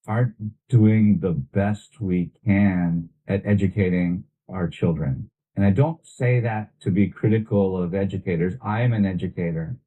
aren't doing the best we can at educating our children. And I don't say that to be critical of educators. I am an educator,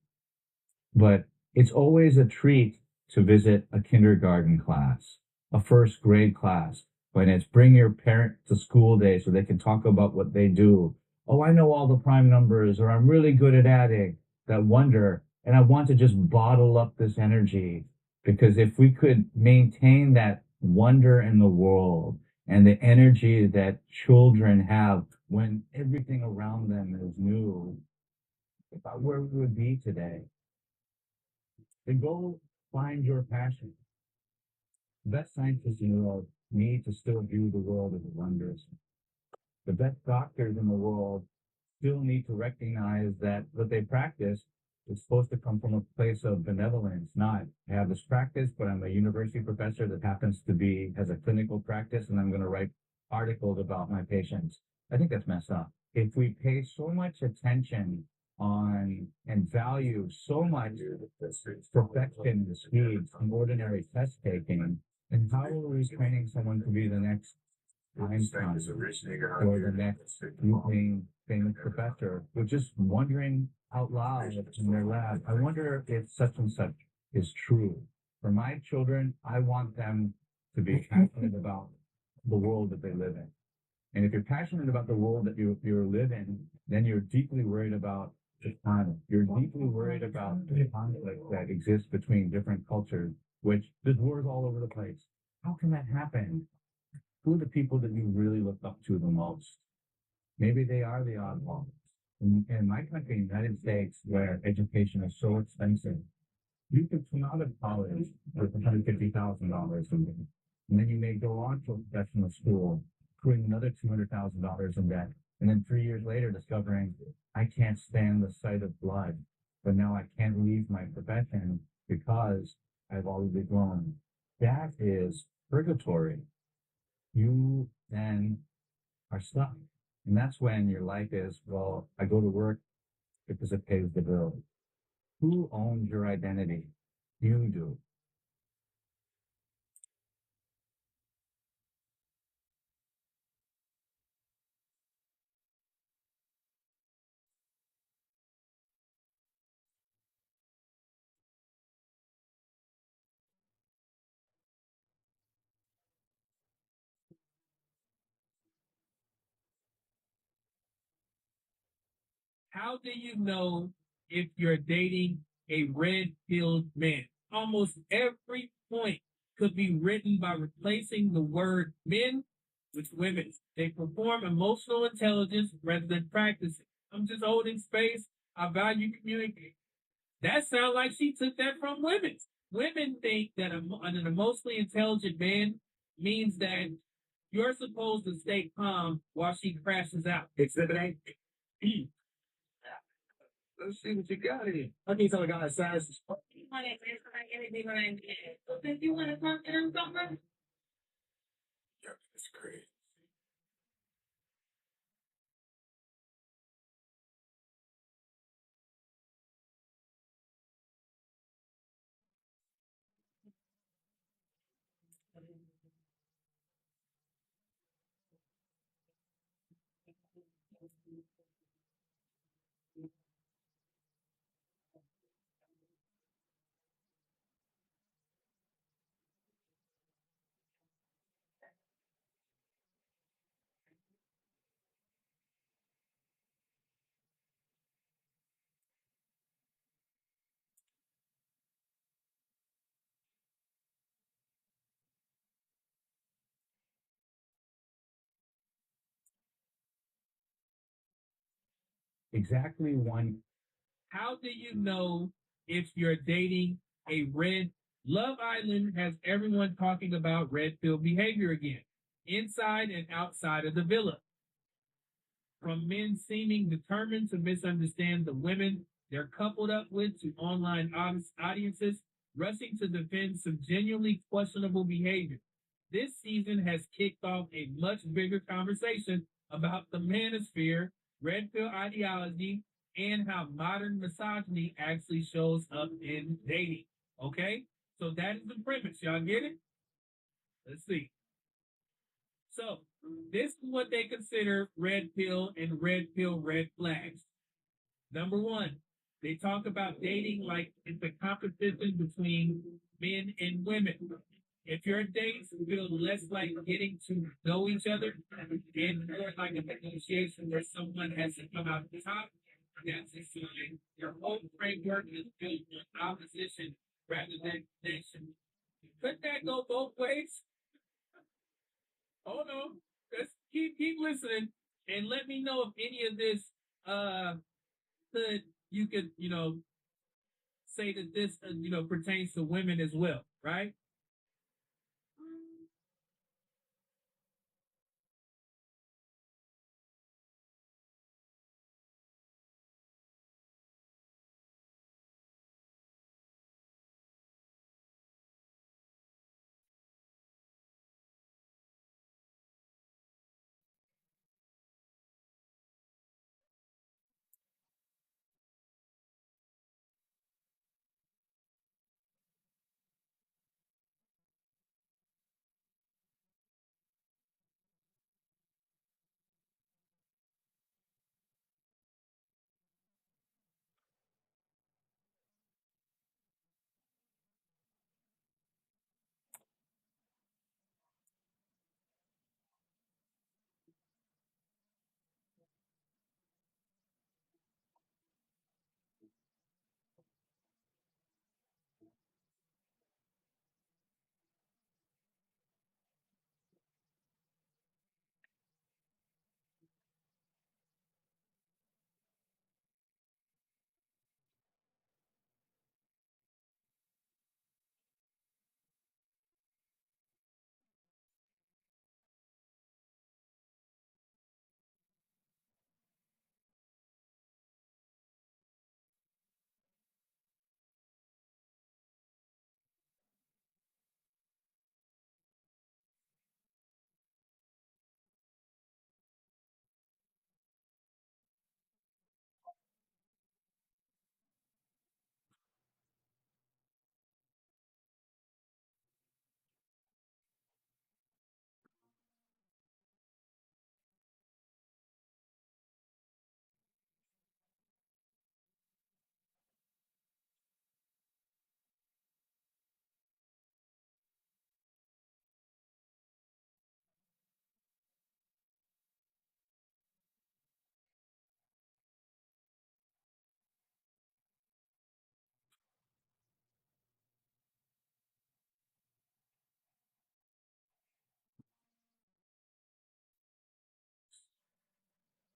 but it's always a treat to visit a kindergarten class, a first grade class, when it's bring your parent to school day so they can talk about what they do. Oh, I know all the prime numbers, or I'm really good at adding. That wonder. And I want to just bottle up this energy because if we could maintain that wonder in the world and the energy that children have when everything around them is new, about where we would be today. Then go find your passion. The best scientists in the world need to still view the world as wondrous. The best doctors in the world still need to recognize that what they practice is supposed to come from a place of benevolence, not I have this practice, but I'm a university professor that happens to be has a clinical practice and I'm going to write articles about my patients. I think that's messed up. If we pay so much attention on and value so much perfection and speed and ordinary test taking, and how are we training someone to be the next Einstein or the next being famous professor? We're just wondering out loud in their lab. I wonder if such and such is true. For my children, I want them to be passionate about the world that they live in. And if you're passionate about the world that you live in, then you're deeply worried about the climate. You're deeply worried about the conflict that exists between different cultures, which there's wars all over the place. How can that happen? Who are the people that you really look up to the most? Maybe they are the oddballs. In my country, United States, where education is so expensive, you could come out of college with $150,000 a year, and then you may go on to a professional school, accruing another $200,000 in debt, and then 3 years later discovering I can't stand the sight of blood, but now I can't leave my profession because I've already grown. That is purgatory. You then are stuck. And that's when your life is, well, I go to work because it pays the bill. Who owns your identity? You do. How do you know if you're dating a red-pilled man? Almost every point could be written by replacing the word men with women. They perform emotional intelligence rather than practicing. I'm just holding space. I value communicating. That sounds like she took that from women. Women think that an emotionally intelligent man means that you're supposed to stay calm while she crashes out. Exhibit A. Let's see what you got here. I need some guy size. You want to answer like anything when I get. So if you want to talk to them something. That's great. Exactly one. How do you know if you're dating a red? Love Island has everyone talking about red pill behavior again, inside and outside of the villa. From men seeming determined to misunderstand the women they're coupled up with to online audiences rushing to defend some genuinely questionable behavior. This season has kicked off a much bigger conversation about the manosphere, red pill ideology, and how modern misogyny actually shows up in dating. Okay? So that is the premise. Y'all get it? Let's see. So this is what they consider red pill and red pill red flags. Number one, they talk about dating like it's a competition between men and women. If your dates feel less like getting to know each other and more like a negotiation where someone has to come out the top, that's a sign your whole framework is built on opposition rather than connection. Could that go both ways? Hold on. Let's keep listening and let me know if any of this uh could you could say that this pertains to women as well, right?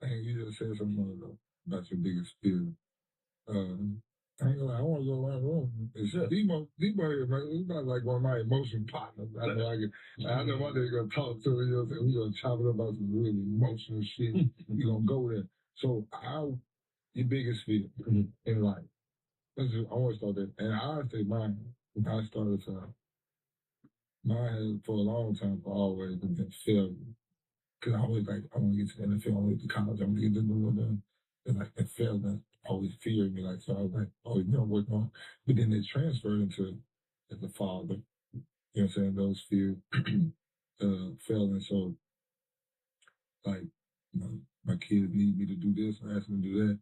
And you just said something about your biggest fear. I ain't gonna lie, I want to go around the room. It's Debo here, man. He's not like one of my emotion partners. I know one day you're gonna talk to him. You know, we're gonna chop it up about some really emotional shit. You're gonna go there. So, your biggest fear in life. I always thought that, and I say mine. I started to mine has for a long time, for always been failure. Because I always like, I want to get to the NFL, I want to get to college, I want to get to New Orleans. And like, that failing always feared me. Like, so I was like, oh, working on. But then it transferred into as a father. You know what I'm saying? Those fears failing. So, like, my kids need me to do this or ask me to do that.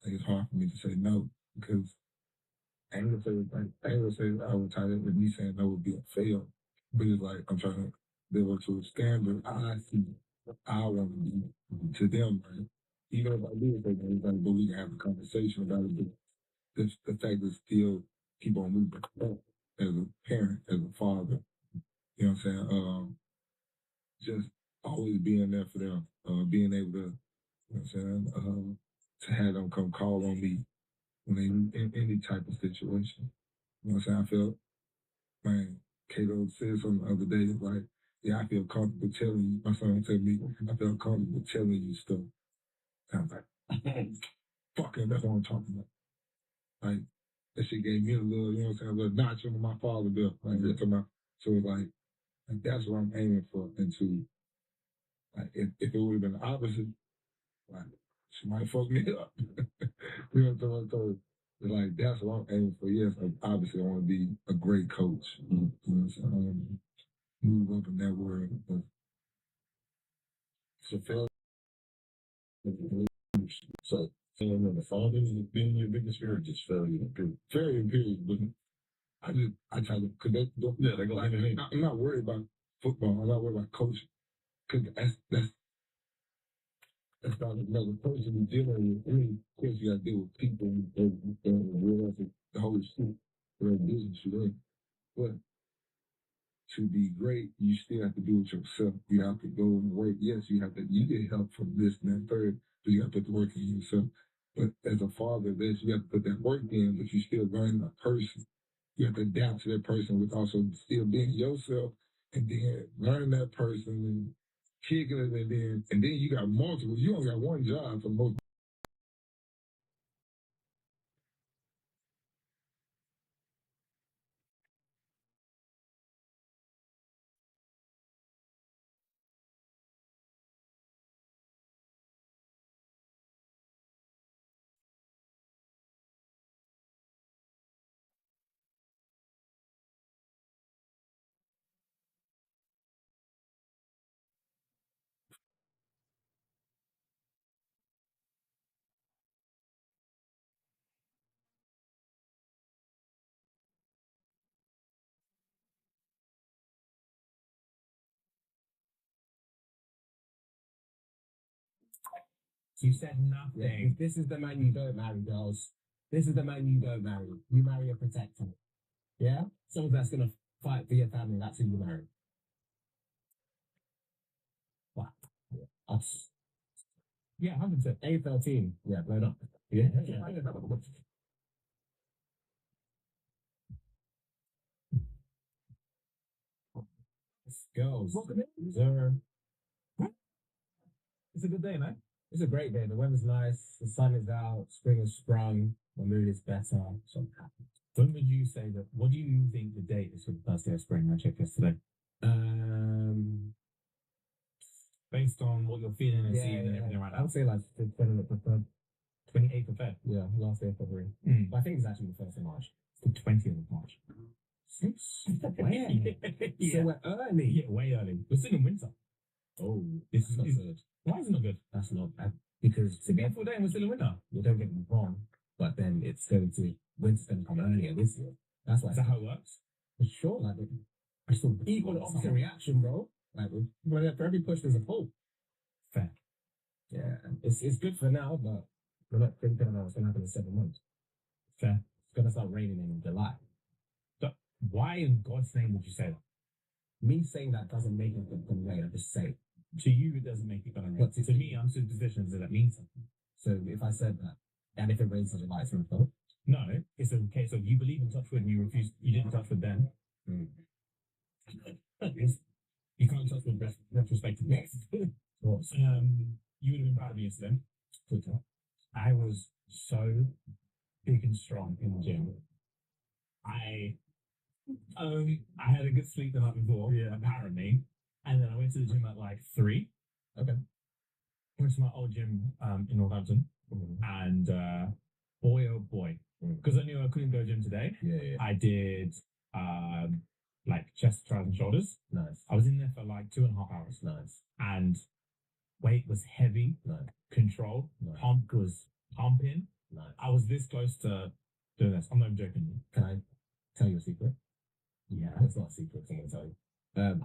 Like, it's hard for me to say no because I ain't gonna say like I ain't gonna say I would tie that with me saying no would be a fail, but it's like I'm trying to live up to a standard I see I want to be to them, right? Even if I do say that, it's like, but we can have a conversation about it. But the fact is still keep on moving as a parent, as a father. You know what I'm saying? Just always being there for them, being able to, you know what I'm saying, to have them come call on me when they in any type of situation. You know what I'm saying? I feel man, Kato said something the other day, like, yeah, I feel comfortable telling you. My son told me, I feel comfortable telling you stuff. And I was like, fucking, that's what I'm talking about. Like, that shit gave me a little, you know what I'm saying, a little notch on my father bill. Like, that's about, so it's like, that's what I'm aiming for. And to, like, if it would have been the opposite, like, she might fuck me up. You know what I'm talking about? So, it's like, that's what I'm aiming for. Yes, like, obviously, I want to be a great coach. You know what I'm saying? move up in that world. But it's a failure. So failure of the father is being your biggest fear, just failure period. Failure period. But I try to connect. Yeah, they go. Like, I'm not worried about football. I'm not worried about coaching. Cause that's not another person you're dealing with. I mean, of course you gotta deal with people and realize the whole school, or business today. But to be great, you still have to do it yourself. You have to go and work. Yes, you get help from this and that third, but you have to put the work in yourself. But as a father, you have to put that work in, but you still learn a person. You have to adapt to that person with also still being yourself and then learn that person and kicking it and then you got multiple. You only got one job for most. You said nothing. This is the man you don't marry, girls. This is the man you don't marry. You marry a protector. Yeah? Someone that's gonna fight for your family, that's who you marry. What? Yeah. Us. Yeah, 100%. A13. Yeah, blown up. Yeah. Girls. Welcome in. Sir. It's a good day, man. It's a great day. The weather's nice. The sun is out. Spring has sprung. My mood is better. So I'm happy. When would you say that? What do you think the date is for the first day of spring? I checked yesterday. Based on what you're feeling and seeing and everything right now. I would say like the 28th of Feb. Yeah, last day of February. But I think it's actually the 1st of March. It's the 20th of March. Where? Yeah. So we're early. Yeah, way early. We're still in winter. Oh, this is not good. Why is it not good? That's not bad. Because it's a beautiful day and we're still in winter. You don't get me wrong, but then winter's going to come earlier this year. That's why. Is that how it works? For sure. Like, it's an equal opposite reaction, bro. Like, for every push, there's a pull. Fair. Yeah. It's good for now, but we're not thinking about what's going to happen in 7 months. Fair. It's going to start raining in July. But why in God's name would you say that? Me saying that doesn't make it gonna rain. I just say to you it doesn't make it gonna rain. But to me, I'm superstitious that means something. So if I said that, and if it rains in July, it's gonna fall. No, it's a case of you believe in touch wood and you refuse. You didn't touch wood then. You can't touch wood retrospectively. You would have been proud of me yesterday. I was so big and strong in the gym. I had a good sleep the night before, apparently, and then I went to the gym at like 3. Okay. Went to my old gym in Northampton, and boy oh boy, because I knew I couldn't go gym today. I did like chest, triceps, and shoulders. Nice. I was in there for like 2.5 hours. Nice. And weight was heavy. Nice. Controlled. Nice. Pump was pumping. Nice. I was this close to doing this. I'm not joking. Can I tell you a secret? Yeah, it's not a secret. I'm gonna tell you.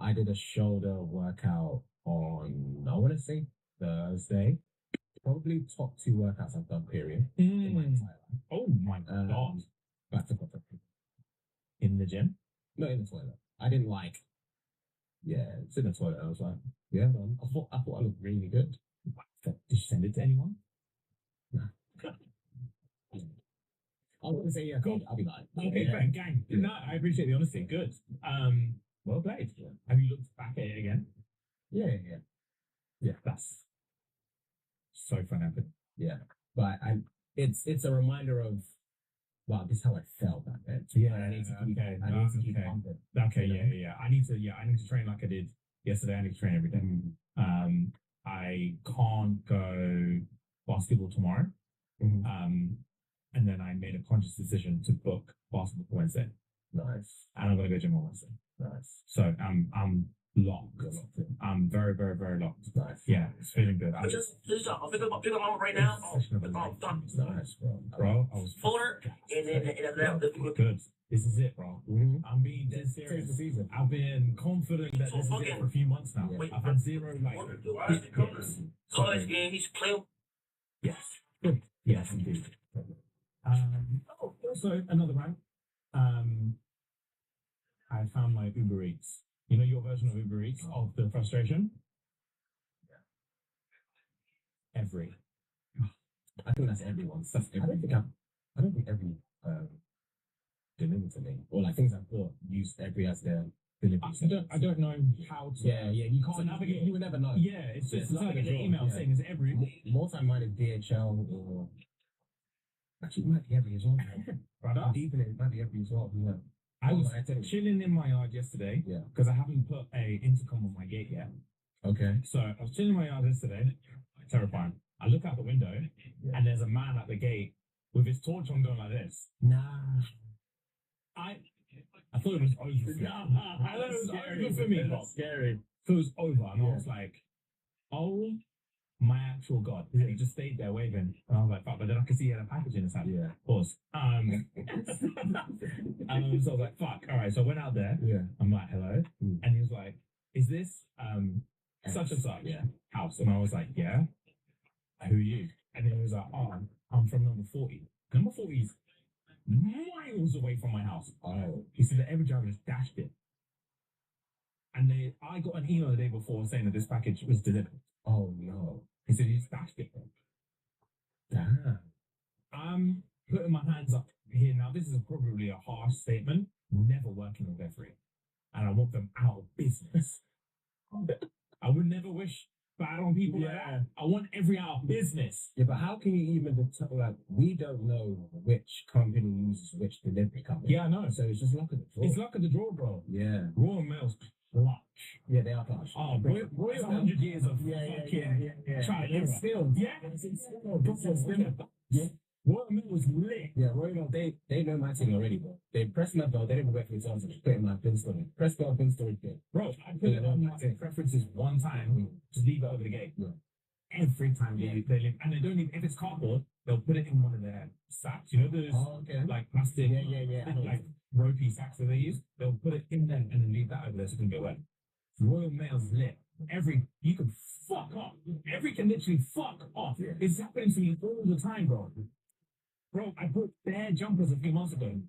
I did a shoulder workout on, I want to say Thursday. Probably top 2 workouts I've done. Period. In my entire life. Oh my god! Back to proper. In the gym? Not in the toilet. I didn't like. Yeah, it's in the toilet. I was like, yeah, man. I thought I looked really good. Did you send it to anyone? I was gonna say yeah, cool. I'll be like, okay, yeah. Gang. Yeah. No, I appreciate the honesty. Good. Well played. Yeah. Have you looked back at it again? Yeah. That's so fun. Yeah, but it's a reminder of wow, this is how I felt back then. So yeah, I need to keep. I need to keep pumping. Okay, yeah. I need to train like I did yesterday. I need to train every day. I can't go basketball tomorrow. And then I made a conscious decision to book basketball for Wednesday. Nice. And I'm gonna go gym on Wednesday. Nice. So I'm locked. I'm very, very, very locked. Nice. Yeah, it's feeling good. I just I'll pick up right now. Done. Nice, bro. I was fuller and then good. This is it, bro. Mm-hmm. I'm being dead serious. I've been confident that this is it for a few months now. Wait, I've had zero like. College game, he's playing. Yes. Good. Yes, indeed. Also another rank. I found my Uber Eats. You know your version of Uber Eats of the frustration? Every. I think that's everyone's. That's every. I don't think every delivered to me. Or like things I've bought use every as their delivery. I don't know how to. Yeah, you can't navigate. You would never know. Yeah, it's just like an email saying it's every. More time mine is DHL or. Actually, it might be every as well. Brother? Deep in it might be every as well. Yeah. I was chilling in my yard yesterday because I haven't put a intercom on my gate yet. Okay. So I was chilling in my yard yesterday. Terrifying. I look out the window and there's a man at the gate with his torch on going like this. Nah. I thought it was over. I thought it was over for me. Scary. So it was over and I was like, oh my actual God. And he just stayed there waving. And I was like, fuck, but then I could see he had a package in his hand. Yeah. Pause. So I was like, fuck. All right. So I went out there. Yeah. I'm like, hello. And he was like, is this such and such house? And I was like, yeah. Who are you? And then he was like, oh, I'm from number 40. Number 40 is miles away from my house. Oh. He said that every driver just dashed it. And I got an email the day before saying that this package was delivered. Oh no. He said he just dashed it. Damn. I'm putting my hands up here now. This is probably a harsh statement. Never working with Every. And I want them out of business. I would never wish bad on people like that. I want Every out of business. Yeah, but how can you even tell, like, we don't know which company uses which delivery company. Yeah, I know. So it's just luck of the draw. It's luck of the draw, bro. Yeah. Royal Mail's clutch. Yeah, they are clutch. Oh, Royal 100 years of fucking try to still. Yeah. Royal Mail was lit. Yeah, Royal Mail, they know my thing already, bro. They press my bell, they didn't wait for the answer, just put it in my bin storage. Press bell, bin storage, bin. Bro, I put it on my preferences one time, just leave it over the gate. Yeah. Every time they leave, and they don't even, if it's cardboard, they'll put it in one of their sacks. You know those like plastic, like ropey sacks that they use? They'll put it in there and then leave that over there so it can get wet. Royal Mail's lit. You can fuck off. Every can literally fuck off. It's happening to me all the time, bro. Bro, I bought bare jumpers a few months ago.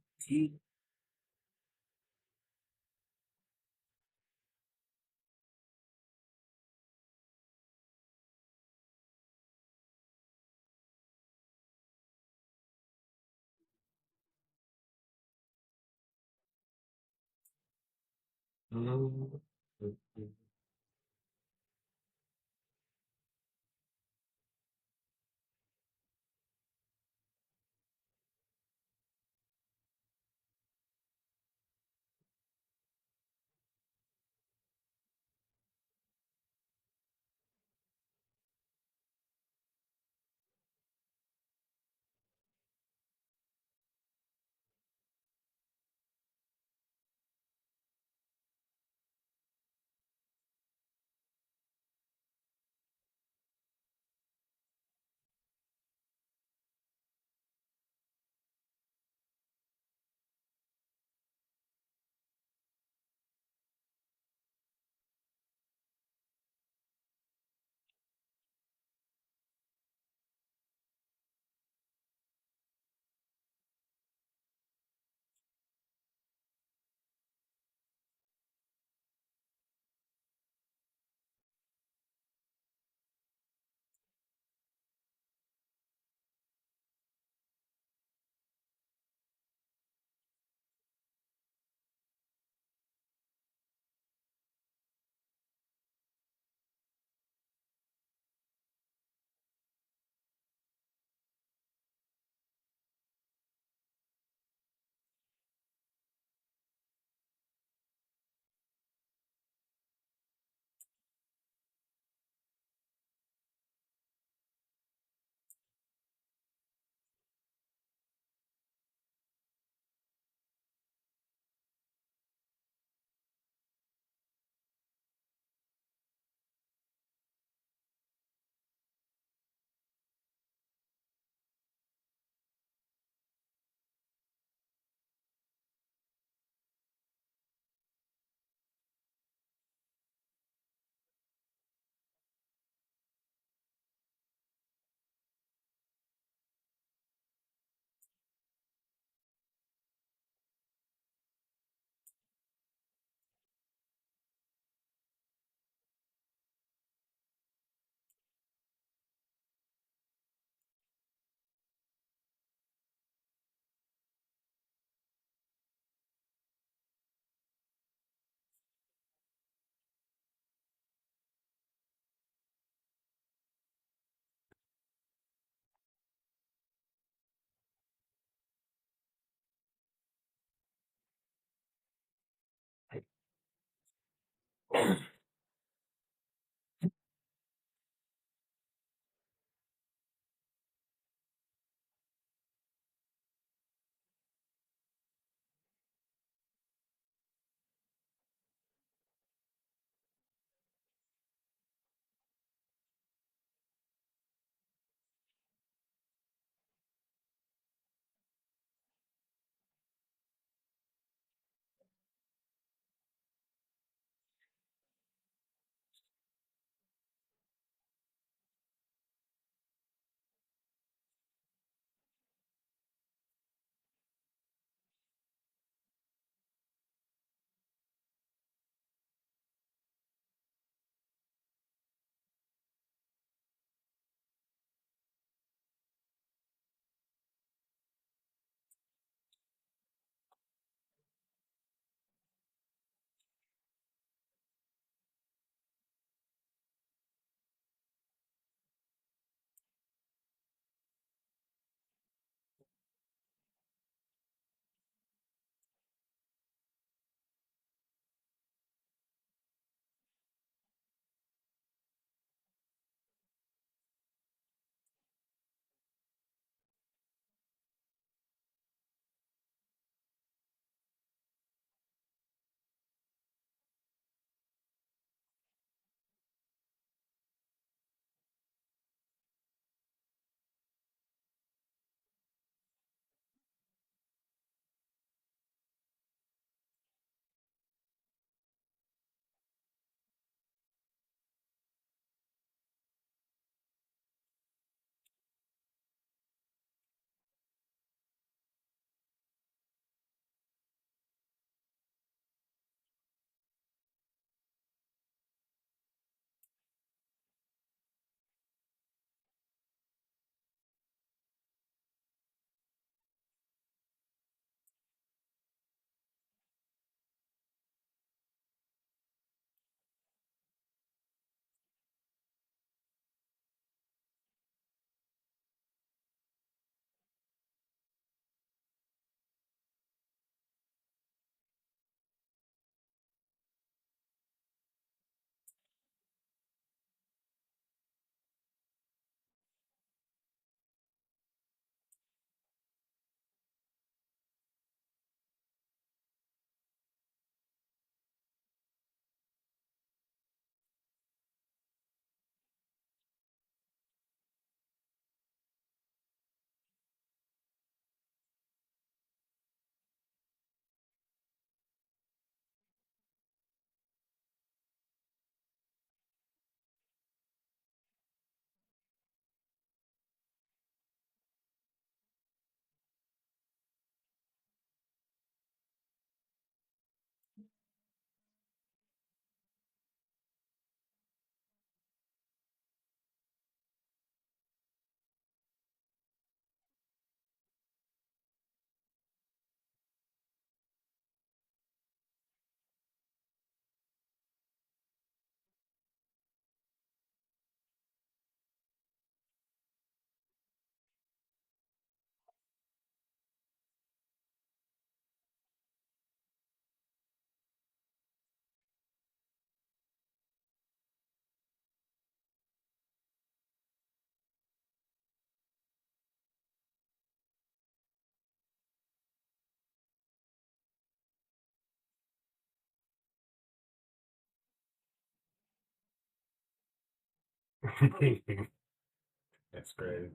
That's great.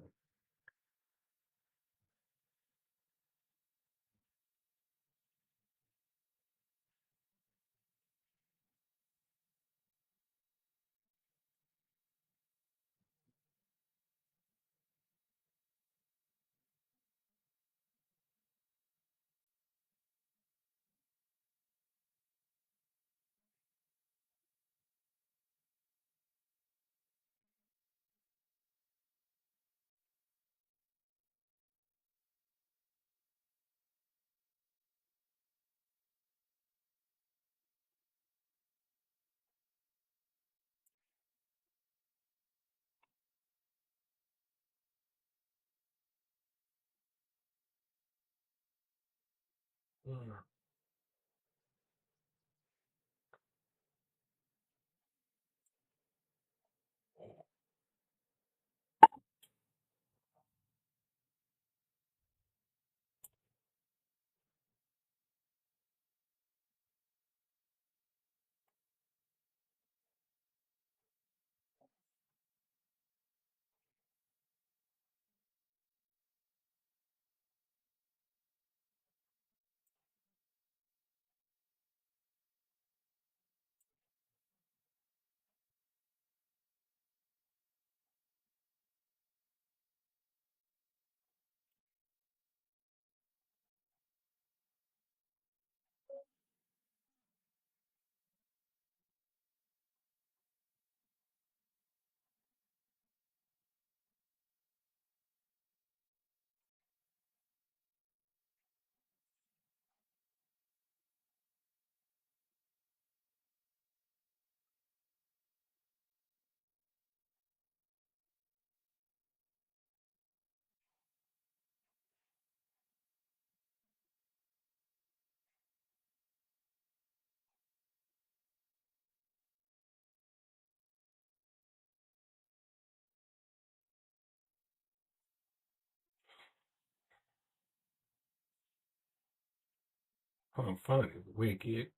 Oh, funny, wicked.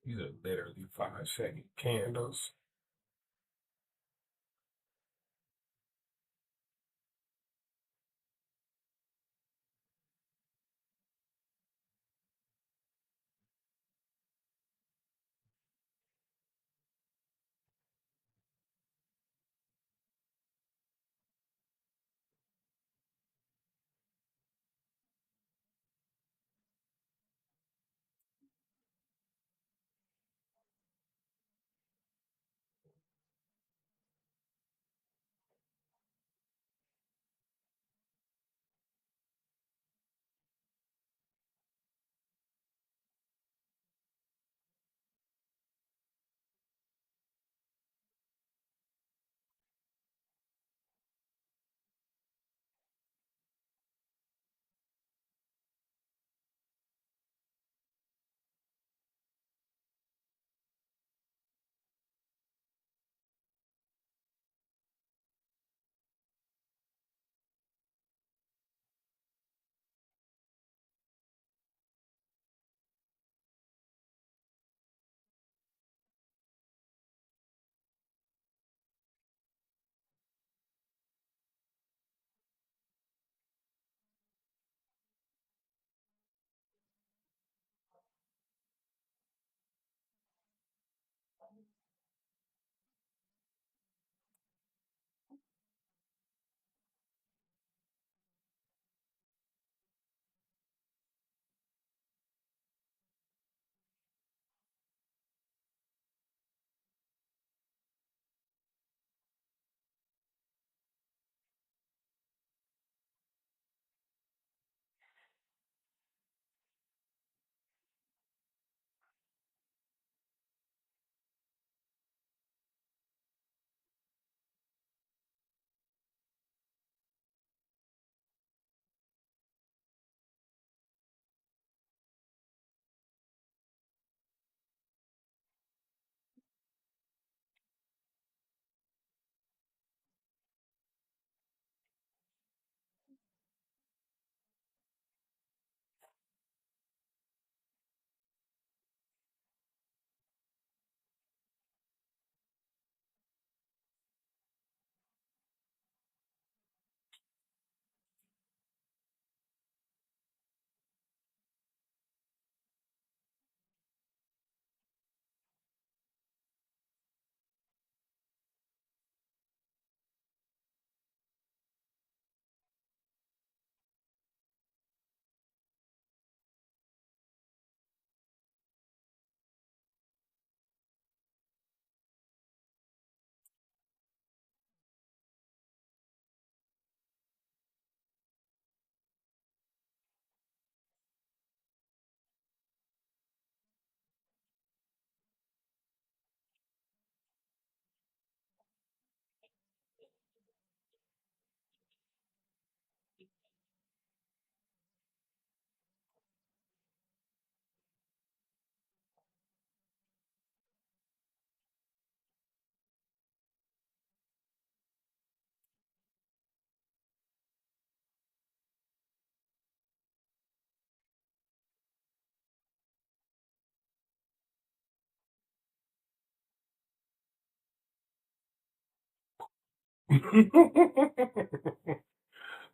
These are literally 5-second candles.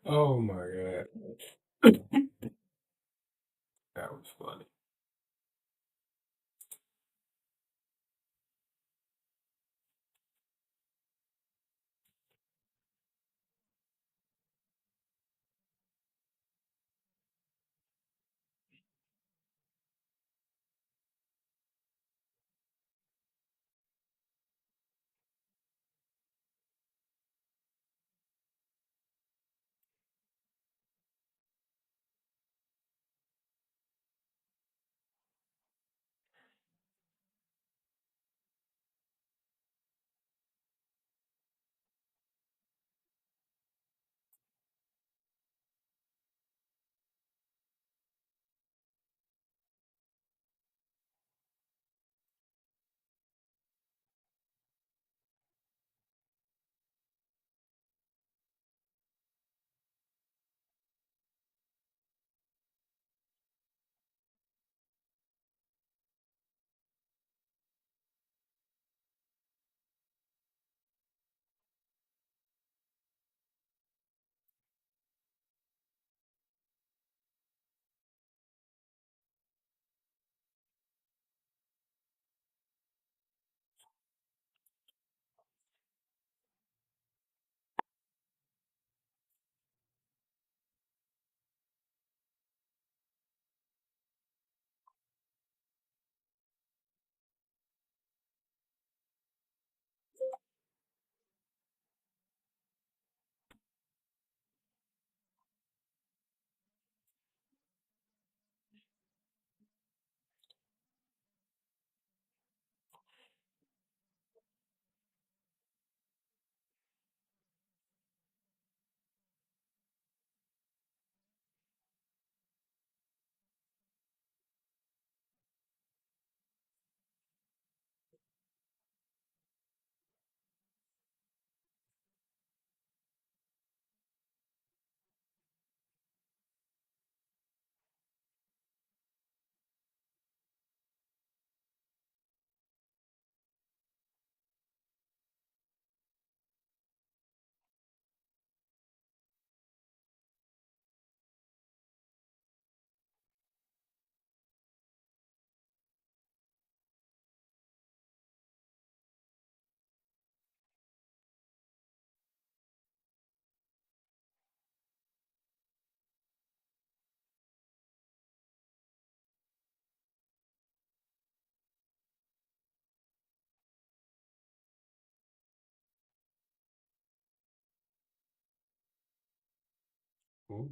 Oh my god. That was funny. Ooh,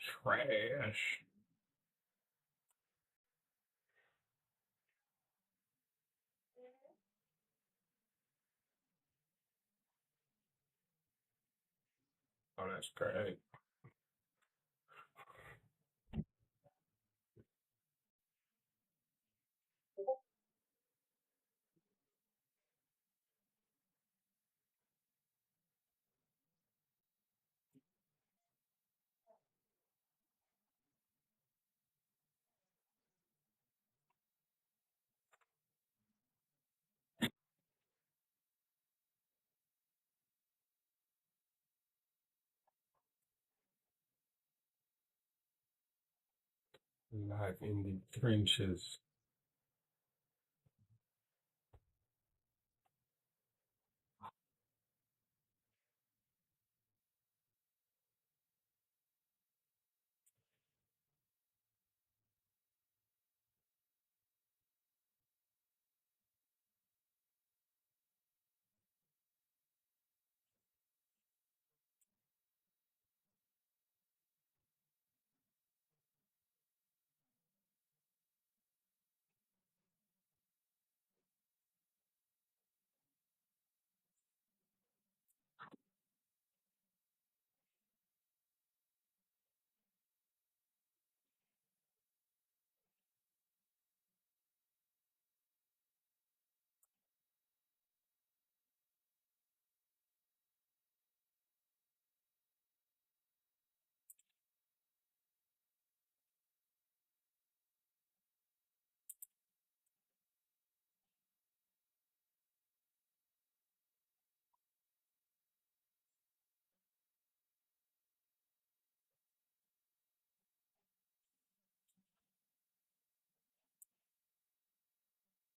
Trash. Oh, that's great. Live in the trenches.